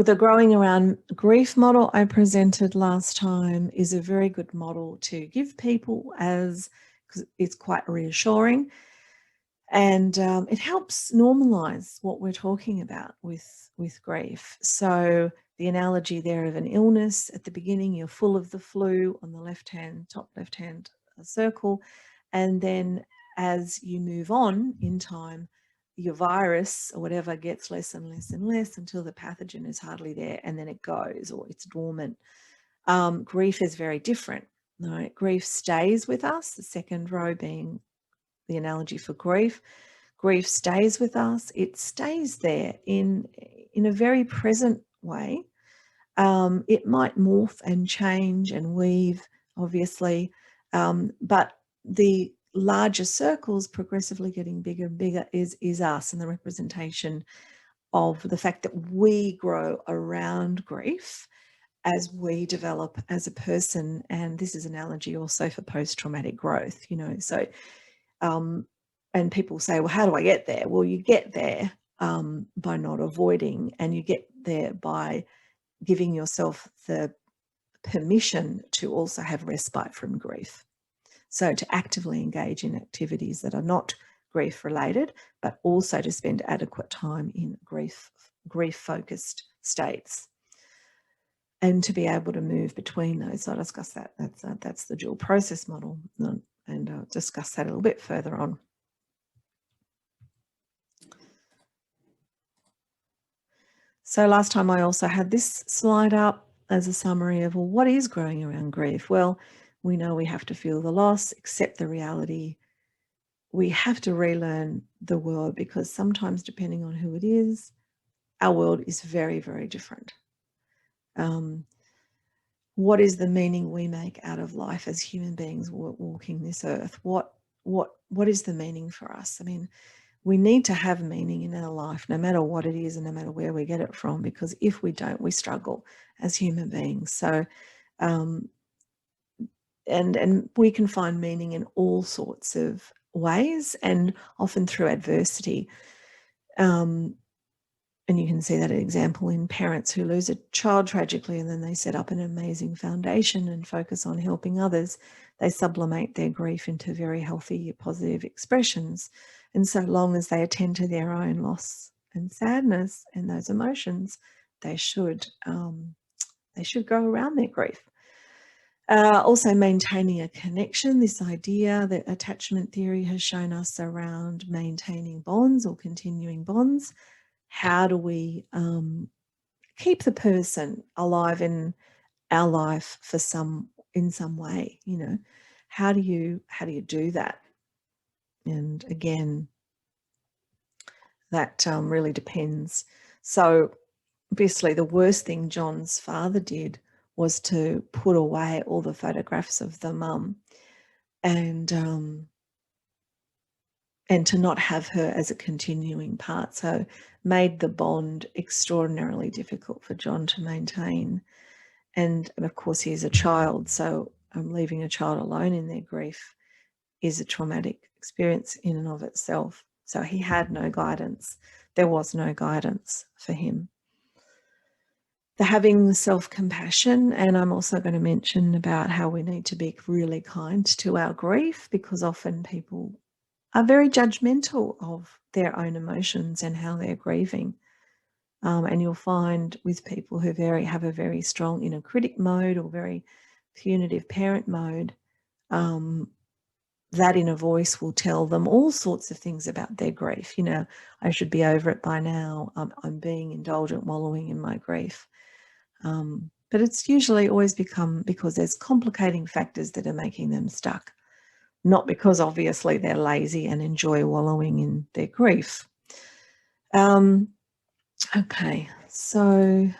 The growing around grief model I presented last time is a very good model to give people, as because it's quite reassuring, and it helps normalize what we're talking about with grief. So the analogy there of an illness, at the beginning you're full of the flu on the top left hand circle, and then as you move on in time, your virus or whatever gets less and less and less until the pathogen is hardly there, and then it goes, or it's dormant. Grief is very different. Right? Grief stays with us, the second row being the analogy for grief. Grief stays with us. It stays there in a very present way. It might morph and change and weave, obviously, but the larger circles progressively getting bigger and bigger is us, and the representation of the fact that we grow around grief as we develop as a person. And this is an analogy also for post-traumatic growth, so and people say, well, how do I get there? Well, you get there by not avoiding, and you get there by giving yourself the permission to also have respite from grief. So to actively engage in activities that are not grief related, but also to spend adequate time in grief focused states, and to be able to move between those. So I'll discuss that. That's the dual process model, and I'll discuss that a little bit further on. So last time I also had this slide up as a summary of, well, what is growing around grief? Well, we know we have to feel the loss, accept the reality. We have to relearn the world, because sometimes, depending on who it is, our world is very, very different. What is the meaning we make out of life as human beings walking this earth? What is the meaning for us? I mean, we need to have meaning in our life, no matter what it is and no matter where we get it from, because if we don't, we struggle as human beings. So, and we can find meaning in all sorts of ways, and often through adversity. And you can see that example in parents who lose a child tragically, and then they set up an amazing foundation and focus on helping others. They sublimate their grief into very healthy, positive expressions. And so long as they attend to their own loss and sadness and those emotions, they should go around their grief. Also maintaining a connection, this idea that attachment theory has shown us around maintaining bonds or continuing bonds. How do we keep the person alive in our life in some way? How do you do that? And again, that really depends. So obviously the worst thing John's father did was to put away all the photographs of the mum, and to not have her as a continuing part. So made the bond extraordinarily difficult for John to maintain. And of course, he is a child, so leaving a child alone in their grief is a traumatic experience in and of itself. So he had no guidance. There was no guidance for him. The having self-compassion, and I'm also going to mention about how we need to be really kind to our grief, because often people are very judgmental of their own emotions and how they're grieving. And you'll find with people who have a very strong inner critic mode or very punitive parent mode, that inner voice will tell them all sorts of things about their grief. I should be over it by now. I'm being indulgent, wallowing in my grief. But it's usually always because there's complicating factors that are making them stuck, not because obviously they're lazy and enjoy wallowing in their grief. Okay, so